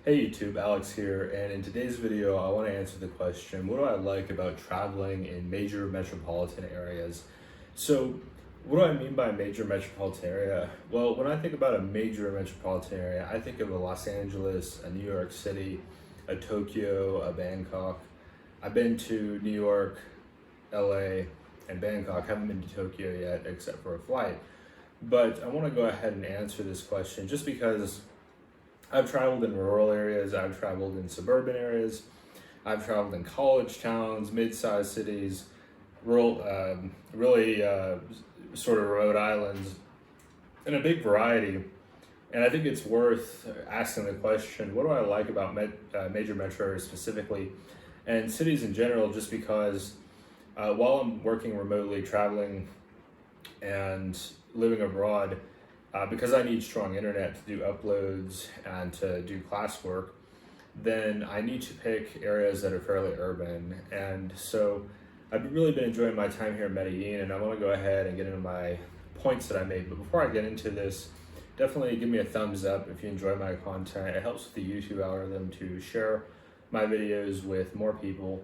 Hey YouTube, Alex here, and in today's video I want to answer the question, what do I like about traveling in major metropolitan areas? So what do I mean by major metropolitan area? Well, when I think about a major metropolitan area, I think of a Los Angeles, a New York City, a Tokyo, a Bangkok. I've been to New York, LA, and Bangkok. Haven't been to Tokyo yet except for a flight. But I want to go ahead and answer this question just because I've traveled in rural areas, I've traveled in suburban areas, I've traveled in college towns, mid-sized cities, rural, sort of remote islands, and a big variety. And I think it's worth asking the question, what do I like about major metro areas specifically, and cities in general, just because while I'm working remotely, traveling, and living abroad, because I need strong internet to do uploads and to do classwork, then I need to pick areas that are fairly urban. And so I've really been enjoying my time here in Medellin, and I want to go ahead and get into my points that I made. But before I get into this, definitely give me a thumbs up if you enjoy my content. It helps with the YouTube algorithm to share my videos with more people.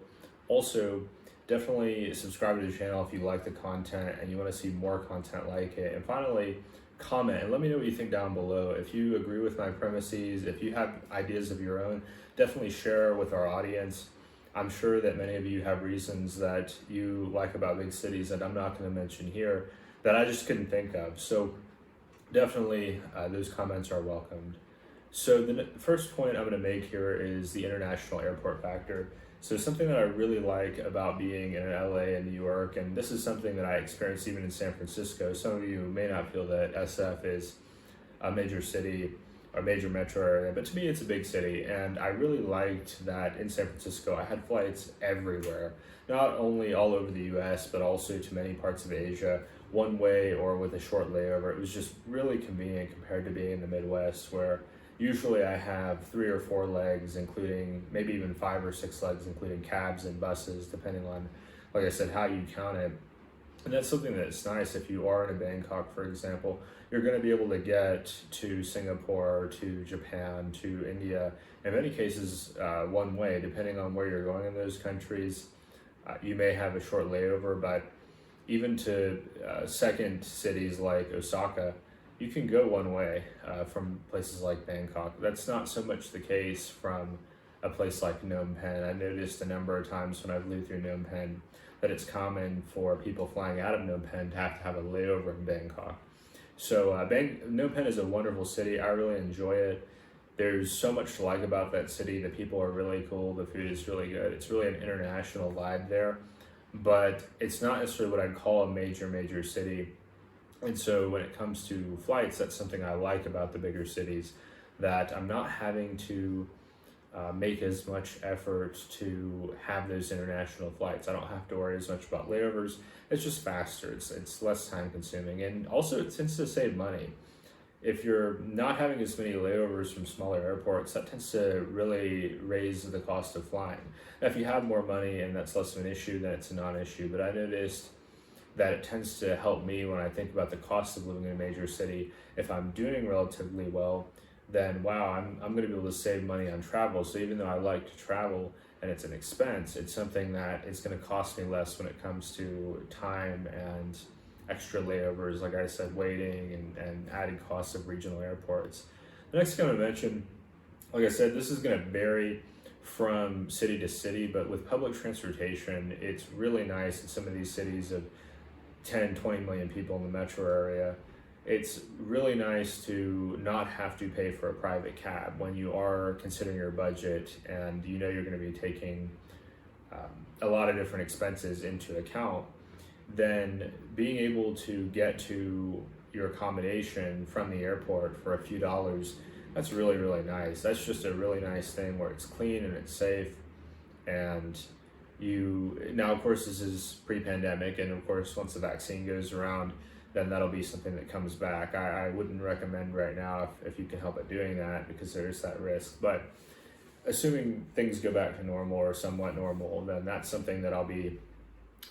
Also, definitely subscribe to the channel if you like the content and you want to see more content like it. And finally, comment and let me know what you think down below. If you agree with my premises, if you have ideas of your own, definitely share with our audience. I'm sure that many of you have reasons that you like about big cities that I'm not going to mention here that I just couldn't think of. So definitely those comments are welcomed. So the first point I'm going to make here is the international airport factor. So something that I really like about being in LA and New York, and this is something that I experienced even in San Francisco. Some of you may not feel that SF is a major city or major metro area, but to me it's a big city. And I really liked that in San Francisco I had flights everywhere, not only all over the US, but also to many parts of Asia, one way or with a short layover. It was just really convenient compared to being in the Midwest, where usually I have 3 or 4 legs, including maybe even 5 or 6 legs, including cabs and buses, depending on, like I said, how you count it. And that's something that's nice. If you are in a Bangkok, for example, you're going to be able to get to Singapore, to Japan, to India, in many cases one way, depending on where you're going in those countries. You may have a short layover, but even to second cities like Osaka, you can go one way from places like Bangkok. That's not so much the case from a place like Phnom Penh. I noticed a number of times when I've lived through Phnom Penh that it's common for people flying out of Phnom Penh to have a layover in Bangkok. So Phnom Penh is a wonderful city. I really enjoy it. There's so much to like about that city. The people are really cool. The food is really good. It's really an international vibe there, but it's not necessarily what I'd call a major city. And so when it comes to flights, that's something I like about the bigger cities, that I'm not having to make as much effort to have those international flights. I don't have to worry as much about layovers. It's just faster. It's less time consuming. And also it tends to save money. If you're not having as many layovers from smaller airports, that tends to really raise the cost of flying. Now, if you have more money and that's less of an issue, then it's a non-issue. But I noticed that it tends to help me when I think about the cost of living in a major city. If I'm doing relatively well, then wow, I'm going to be able to save money on travel. So even though I like to travel and it's an expense, it's something that is going to cost me less when it comes to time and extra layovers, like I said, waiting and added costs of regional airports. The next thing I'm going to mention, like I said, this is going to vary from city to city, but with public transportation, it's really nice in some of these cities of 10, 20 million people in the metro area. It's really nice to not have to pay for a private cab when you are considering your budget and you know you're going to be taking a lot of different expenses into account. Then being able to get to your accommodation from the airport for a few dollars, that's really nice. That's just a really nice thing where it's clean and it's safe. And now of course this is pre-pandemic, and of course once the vaccine goes around, then that'll be something that comes back. I wouldn't recommend right now if you can help it doing that, because there is that risk. But assuming things go back to normal or somewhat normal, then that's something that I'll be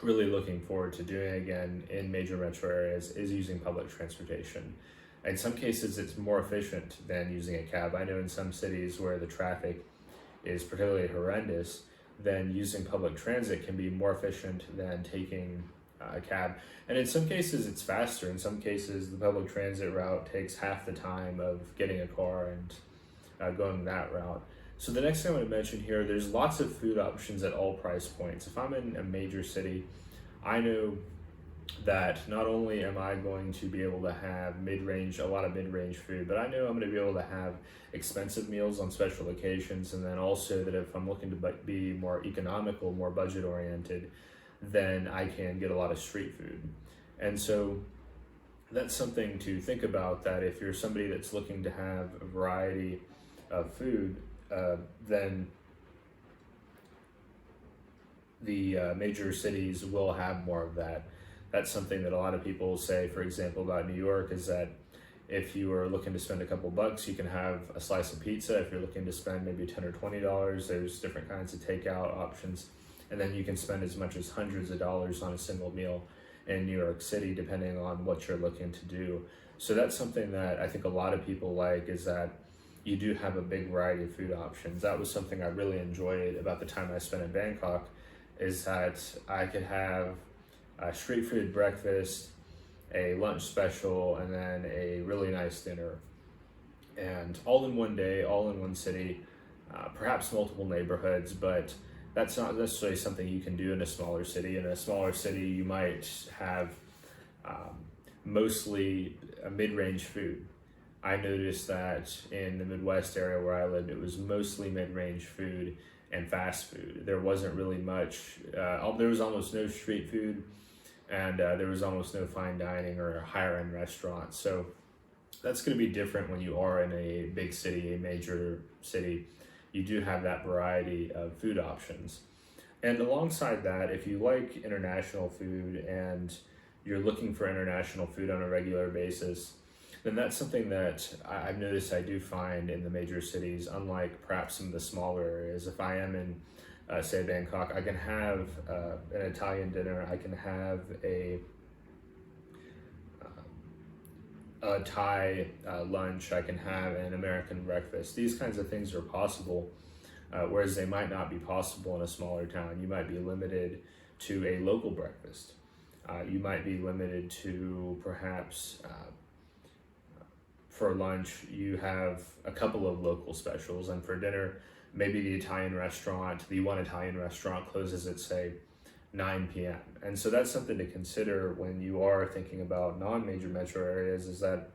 really looking forward to doing again in major metro areas, is using public transportation. In some cases, it's more efficient than using a cab. I know in some cities where the traffic is particularly horrendous, then using public transit can be more efficient than taking a cab. And in some cases, it's faster. In some cases, the public transit route takes half the time of getting a car and going that route. So the next thing I want to mention here, there's lots of food options at all price points. If I'm in a major city, I know that not only am I going to be able to have a lot of mid-range food, but I know I'm going to be able to have expensive meals on special occasions, and then also that if I'm looking to be more economical, more budget-oriented, then I can get a lot of street food. And so that's something to think about, that if you're somebody that's looking to have a variety of food, then the major cities will have more of that. That's something that a lot of people say, for example, about New York, is that if you are looking to spend a couple bucks, you can have a slice of pizza. If you're looking to spend maybe $10 or $20, there's different kinds of takeout options. And then you can spend as much as hundreds of dollars on a single meal in New York City, depending on what you're looking to do. So that's something that I think a lot of people like, is that you do have a big variety of food options. That was something I really enjoyed about the time I spent in Bangkok, is that I could have a street food breakfast, a lunch special, and then a really nice dinner. And all in one day, all in one city, perhaps multiple neighborhoods, but that's not necessarily something you can do in a smaller city. In a smaller city, you might have mostly a mid-range food. I noticed that in the Midwest area where I lived, it was mostly mid-range food and fast food. There wasn't really much, there was almost no street food, and there was almost no fine dining or higher end restaurants. So that's going to be different when you are in a big city, a major city. You do have that variety of food options. And alongside that, if you like international food and you're looking for international food on a regular basis, then that's something that I've noticed I do find in the major cities, unlike perhaps some of the smaller areas. If I am in, say, Bangkok, I can have an Italian dinner, I can have a Thai lunch, I can have an American breakfast. These kinds of things are possible, whereas they might not be possible in a smaller town. You might be limited to a local breakfast. You might be limited to perhaps for lunch, you have a couple of local specials, and for dinner, maybe the one Italian restaurant closes at, say, 9 p.m. And so that's something to consider when you are thinking about non-major metro areas, is that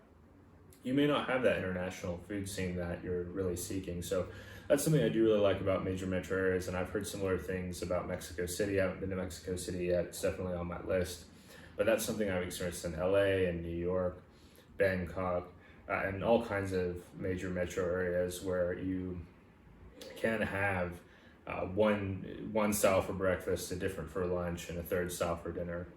you may not have that international food scene that you're really seeking. So that's something I do really like about major metro areas, and I've heard similar things about Mexico City. I haven't been to Mexico City yet, it's definitely on my list, but that's something I've experienced in LA and New York, Bangkok, and all kinds of major metro areas where you can have one style for breakfast, a different for lunch, and a third style for dinner.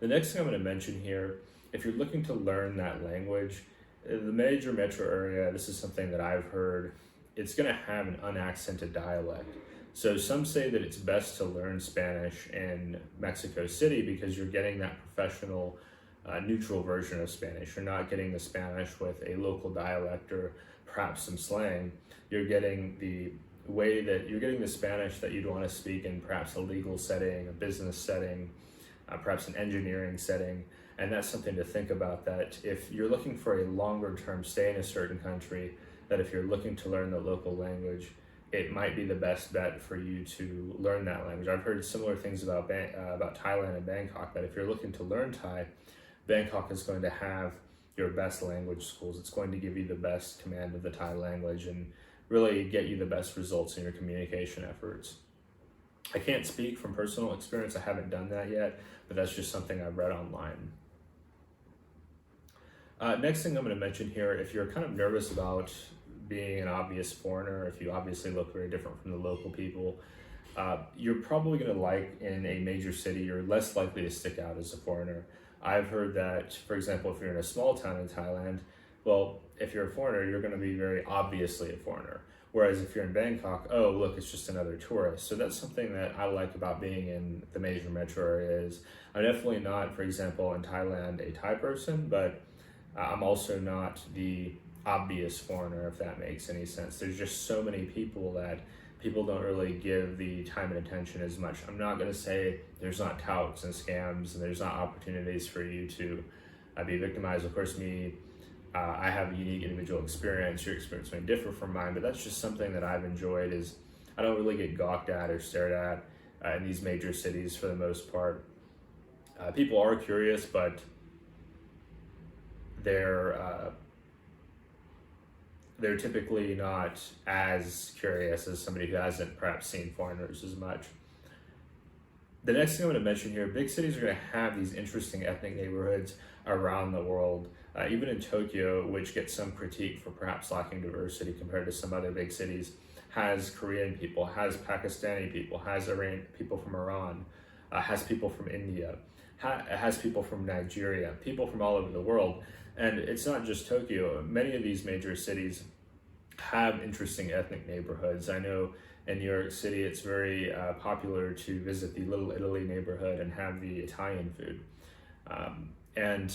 The next thing I'm going to mention here, if you're looking to learn that language, the major metro area, this is something that I've heard, it's going to have an unaccented dialect. So some say that it's best to learn Spanish in Mexico City because you're getting that professional neutral version of Spanish. You're not getting the Spanish with a local dialect or perhaps some slang. You're getting the Spanish that you'd want to speak in perhaps a legal setting, a business setting, perhaps an engineering setting. And that's something to think about, that if you're looking for a longer term stay in a certain country, that if you're looking to learn the local language, it might be the best bet for you to learn that language. I've heard similar things about Thailand and Bangkok, that if you're looking to learn Thai, Bangkok is going to have your best language schools. It's going to give you the best command of the Thai language and really get you the best results in your communication efforts. I can't speak from personal experience, I haven't done that yet, but that's just something I've read online. Next thing I'm going to mention here, if you're kind of nervous about being an obvious foreigner, if you obviously look very different from the local people, you're probably going to like in a major city, you're less likely to stick out as a foreigner. I've heard that, for example, if you're in a small town in Thailand, well, if you're a foreigner, you're going to be very obviously a foreigner. Whereas if you're in Bangkok, oh, look, it's just another tourist. So that's something that I like about being in the major metro areas. I'm definitely not, for example, in Thailand, a Thai person, but I'm also not the obvious foreigner, if that makes any sense. There's just so many people that people don't really give the time and attention as much. I'm not going to say there's not touts and scams and there's not opportunities for you to be victimized. Of course, I have a unique individual experience. Your experience may differ from mine, but that's just something that I've enjoyed. Is I don't really get gawked at or stared at in these major cities for the most part. People are curious, but they're they're typically not as curious as somebody who hasn't perhaps seen foreigners as much. The next thing I'm going to mention here, big cities are going to have these interesting ethnic neighborhoods around the world. Even in Tokyo, which gets some critique for perhaps lacking diversity compared to some other big cities, has Korean people, has Pakistani people, has people from Iran, has people from India, has people from Nigeria, people from all over the world. And it's not just Tokyo. Many of these major cities have interesting ethnic neighborhoods. I know in New York City, it's very popular to visit the Little Italy neighborhood and have the Italian food. And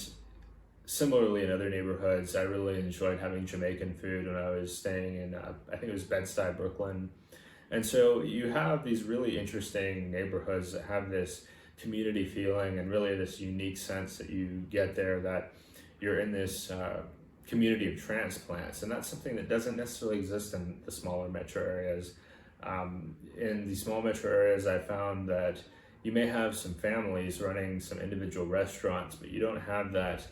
similarly, in other neighborhoods, I really enjoyed having Jamaican food when I was staying in, I think it was Bed-Stuy, Brooklyn. And so you have these really interesting neighborhoods that have this community feeling and really this unique sense that you get there, that you're in this community of transplants. And that's something that doesn't necessarily exist in the smaller metro areas. In the small metro areas, I found that you may have some families running some individual restaurants, but you don't have that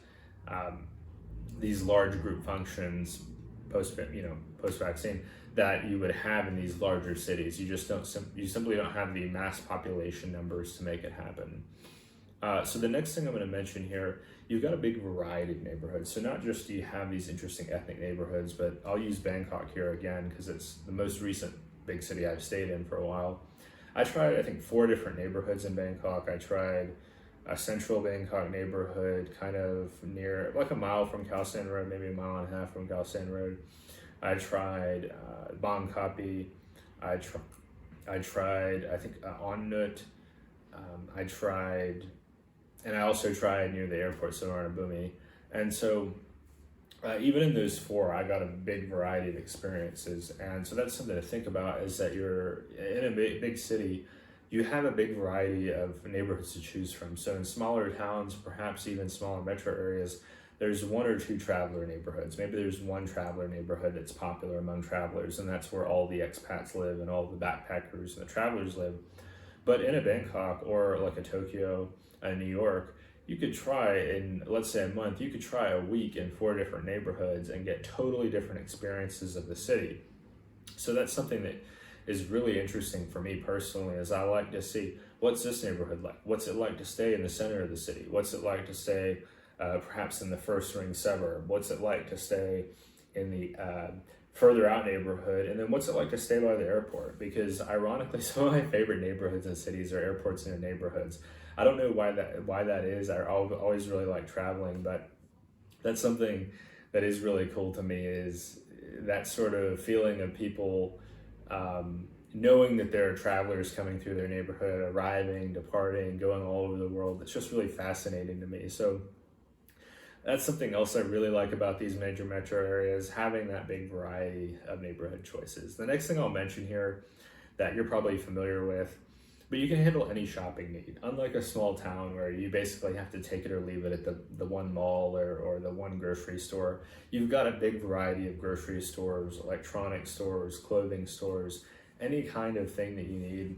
these large group functions post-vaccine that you would have in these larger cities. You just don't. You simply don't have the mass population numbers to make it happen. So the next thing I'm going to mention here, you've got a big variety of neighborhoods. So not just do you have these interesting ethnic neighborhoods, but I'll use Bangkok here again because it's the most recent big city I've stayed in for a while. I tried, I think, 4 different neighborhoods in Bangkok. I tried a central Bangkok neighborhood, kind of near, like a mile from Khao San Road, maybe a mile and a half from Khao San Road. I tried Bang Kapi. I tried, I think, On Nut. And I also tried near the airport, Suvarnabhumi. And so even in those 4, I got a big variety of experiences. And so that's something to think about, is that you're in a big city, you have a big variety of neighborhoods to choose from. So in smaller towns, perhaps even smaller metro areas, there's 1 or 2 traveler neighborhoods. Maybe there's 1 traveler neighborhood that's popular among travelers, and that's where all the expats live and all the backpackers and the travelers live. But in a Bangkok or like a Tokyo, a New York, you could try in, let's say, a month, you could try a week in 4 different neighborhoods and get totally different experiences of the city. So that's something that is really interesting for me personally, is I like to see, what's this neighborhood like? What's it like to stay in the center of the city? What's it like to stay perhaps in the first ring suburb? What's it like to stay in the further out neighborhood? And then what's it like to stay by the airport? Because ironically, some of my favorite neighborhoods and cities are airports in the neighborhoods. I don't know why that is. I always really like traveling, but that's something that is really cool to me, is that sort of feeling of people knowing that there are travelers coming through their neighborhood, arriving, departing, going all over the world. It's just really fascinating to me. So that's something else I really like about these major metro areas, having that big variety of neighborhood choices. The next thing I'll mention here that you're probably familiar with, but you can handle any shopping need. Unlike a small town where you basically have to take it or leave it at the one mall or the one grocery store, you've got a big variety of grocery stores, electronic stores, clothing stores, any kind of thing that you need.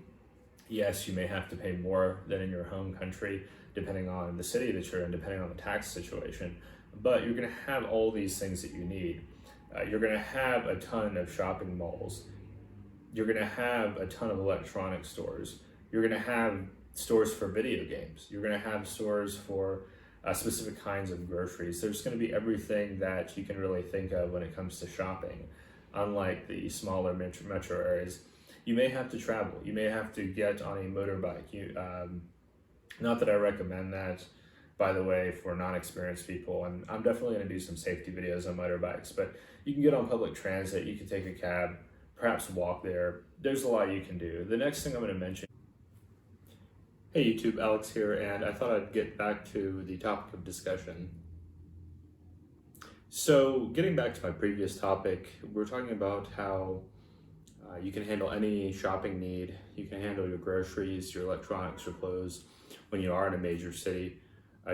Yes, you may have to pay more than in your home country, depending on the city that you're in, depending on the tax situation, but you're gonna have all these things that you need. You're gonna have a ton of shopping malls. You're gonna have a ton of electronic stores. You're gonna have stores for video games. You're gonna have stores for specific kinds of groceries. There's gonna be everything that you can really think of when it comes to shopping. Unlike the smaller metro areas, you may have to travel. You may have to get on a motorbike. Not that I recommend that, by the way, for non-experienced people. And I'm definitely gonna do some safety videos on motorbikes, but you can get on public transit, you can take a cab, perhaps walk there. There's a lot you can do. The next thing I'm gonna mention. Hey YouTube, Alex here, and I thought I'd get back to the topic of discussion. So, getting back to my previous topic, we're talking about how you can handle any shopping need. You can handle your groceries, your electronics, your clothes when you are in a major city.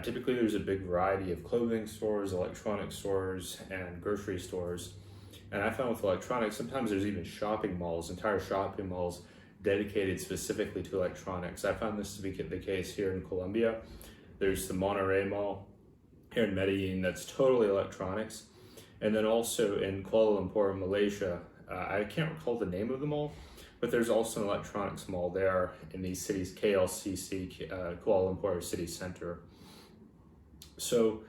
Typically, there's a big variety of clothing stores, electronic stores, and grocery stores. And I found with electronics, sometimes there's even shopping malls, entire shopping malls dedicated specifically to electronics. I found this to be the case here in Colombia. There's the Monterey Mall here in Medellin that's totally electronics. And then also in Kuala Lumpur, Malaysia, I can't recall the name of the mall, but there's also an electronics mall there in these cities, KLCC, Kuala Lumpur City Center. So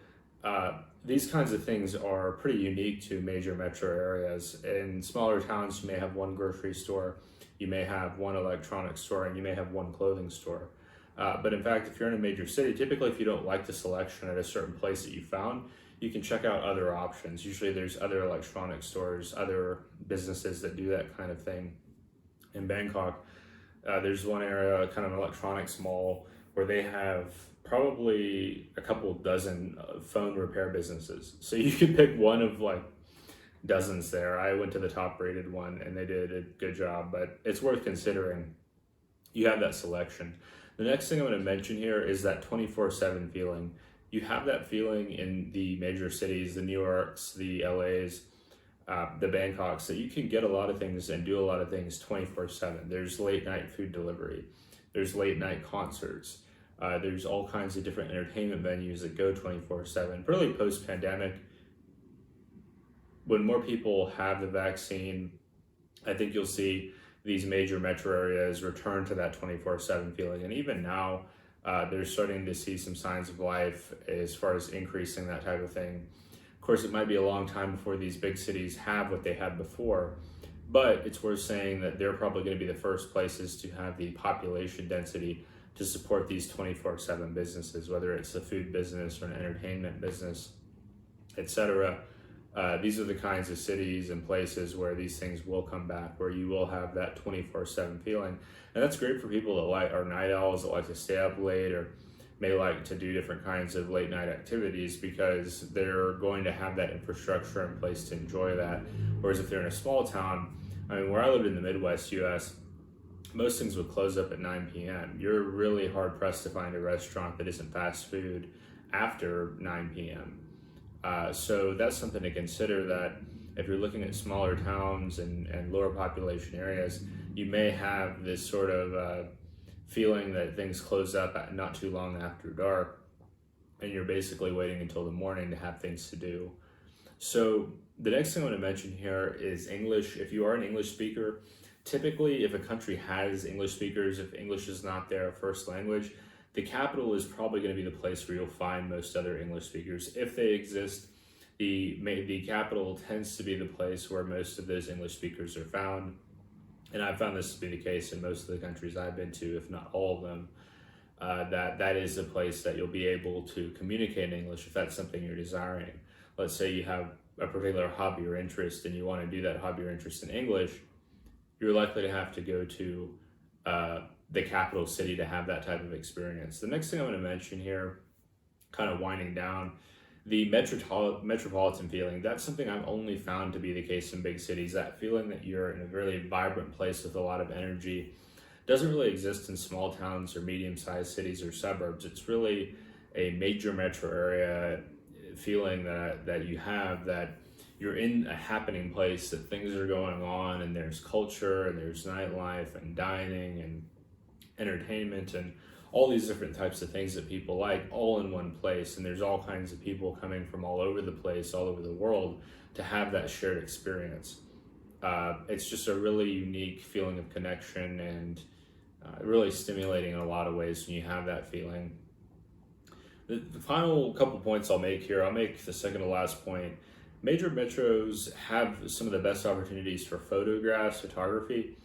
these kinds of things are pretty unique to major metro areas. In smaller towns, you may have one grocery store, you may have one electronics store, and you may have one clothing store. But in fact, if you're in a major city, typically if you don't like the selection at a certain place that you found, you can check out other options. Usually there's other electronic stores, other businesses that do that kind of thing. In Bangkok, there's one area, kind of an electronics mall, where they have probably a couple dozen phone repair businesses. So you can pick one of like dozens there. I went to the top rated one and they did a good job, but it's worth considering. You have that selection. The next thing I'm going to mention here is that 24/7 feeling. You have that feeling in the major cities, the New Yorks, the LAs, the Bangkoks, that you can get a lot of things and do a lot of things 24/7. There's late night food delivery. There's late night concerts. There's all kinds of different entertainment venues that go 24/7. Really post-pandemic, when more people have the vaccine, I think you'll see these major metro areas return to that 24/7 feeling. And even now, they're starting to see some signs of life as far as increasing that type of thing. Of course, it might be a long time before these big cities have what they had before, but it's worth saying that they're probably going to be the first places to have the population density to support these 24/7 businesses, whether it's a food business or an entertainment business, etc. These are the kinds of cities and places where these things will come back, where you will have that 24/7 feeling. And that's great for people that are night owls, that like to stay up late or may like to do different kinds of late night activities, because they're going to have that infrastructure in place to enjoy that. Whereas if they're in a small town, I mean, where I lived in the Midwest US, most things would close up at 9 p.m. You're really hard pressed to find a restaurant that isn't fast food after 9 p.m. So that's something to consider, that if you're looking at smaller towns and lower population areas, you may have this sort of feeling that things close up at not too long after dark, and you're basically waiting until the morning to have things to do. So the next thing I want to mention here is English. If you are an English speaker, typically if a country has English speakers, if English is not their first language, the capital is probably going to be the place where you'll find most other English speakers. If they exist, the capital tends to be the place where most of those English speakers are found. And I've found this to be the case in most of the countries I've been to, if not all of them, that is the place that you'll be able to communicate in English if that's something you're desiring. Let's say you have a particular hobby or interest and you want to do that hobby or interest in English, you're likely to have to go to the capital city to have that type of experience. The next thing I'm going to mention here, kind of winding down, the metropolitan feeling. That's something I've only found to be the case in big cities. That feeling that you're in a really vibrant place with a lot of energy doesn't really exist in small towns or medium-sized cities or suburbs. It's really a major metro area feeling that you have, that you're in a happening place, that things are going on, and there's culture and there's nightlife and dining and entertainment and all these different types of things that people like, all in one place. And there's all kinds of people coming from all over the place, all over the world, to have that shared experience. It's just a really unique feeling of connection, and really stimulating in a lot of ways when you have that feeling. The final couple points I'll make here, I'll make the second to last point. Major metros have some of the best opportunities for photography.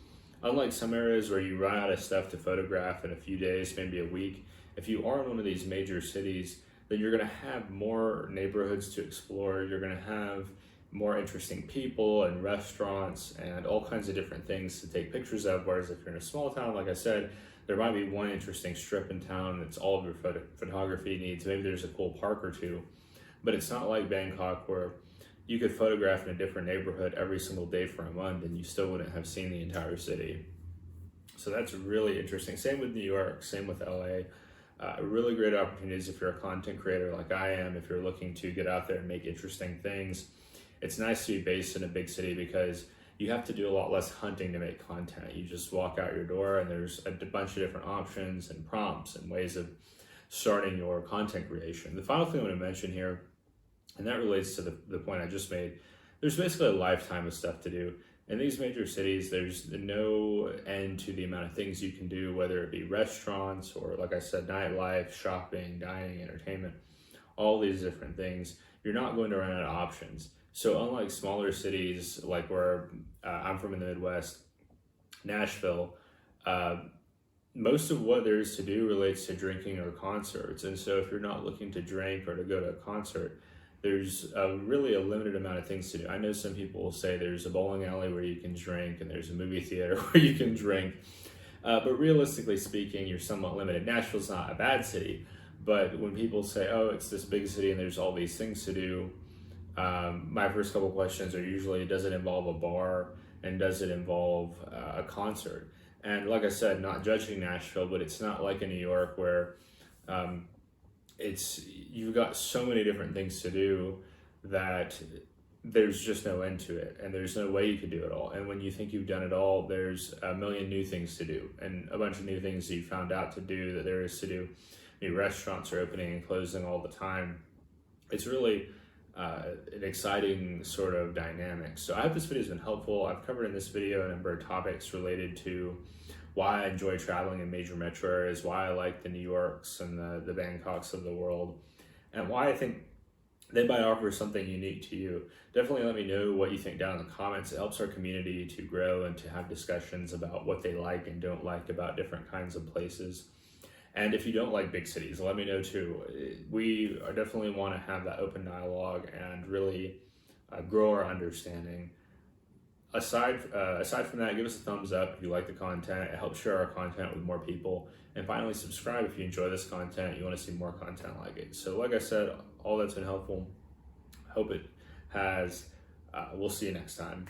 Unlike some areas where you run out of stuff to photograph in a few days, maybe a week, if you are in one of these major cities, then you're going to have more neighborhoods to explore. You're going to have more interesting people and restaurants and all kinds of different things to take pictures of. Whereas if you're in a small town, like I said, there might be one interesting strip in town that's all of your photography needs. Maybe there's a cool park or two, but it's not like Bangkok, where you could photograph in a different neighborhood every single day for a month and you still wouldn't have seen the entire city. So that's really interesting. Same with New York, same with LA. Really great opportunities if you're a content creator like I am, if you're looking to get out there and make interesting things. It's nice to be based in a big city because you have to do a lot less hunting to make content. You just walk out your door and there's a bunch of different options and prompts and ways of starting your content creation. The final thing I want to mention here, and that relates to the point I just made, there's basically a lifetime of stuff to do. In these major cities, there's no end to the amount of things you can do, whether it be restaurants or, like I said, nightlife, shopping, dining, entertainment, all these different things. You're not going to run out of options. So unlike smaller cities, like where I'm from in the Midwest, Nashville, most of what there is to do relates to drinking or concerts. And so if you're not looking to drink or to go to a concert, there's really a limited amount of things to do. I know some people will say there's a bowling alley where you can drink and there's a movie theater where you can drink. But realistically speaking, you're somewhat limited. Nashville's not a bad city, but when people say, oh, it's this big city and there's all these things to do, my first couple questions are usually, does it involve a bar and does it involve a concert? And like I said, not judging Nashville, but it's not like in New York where you've got so many different things to do that there's just no end to it, and there's no way you could do it all. And when you think you've done it all, there's a million new things to do and a bunch of new things that you found out to do that there is to do. New restaurants are opening and closing all the time. It's really an exciting sort of dynamic. So I hope this video has been helpful. I've covered in this video a number of topics related to why I enjoy traveling in major metro areas, why I like the New Yorks and the Bangkoks of the world, and why I think they might offer something unique to you. Definitely let me know what you think down in the comments. It helps our community to grow and to have discussions about what they like and don't like about different kinds of places. And if you don't like big cities, let me know too. We definitely want to have that open dialogue and really grow our understanding. Aside from that, give us a thumbs up if you like the content. It helps share our content with more people. And finally, subscribe if you enjoy this content. You want to see more content like it. So like I said, all that's been helpful. Hope it has. We'll see you next time.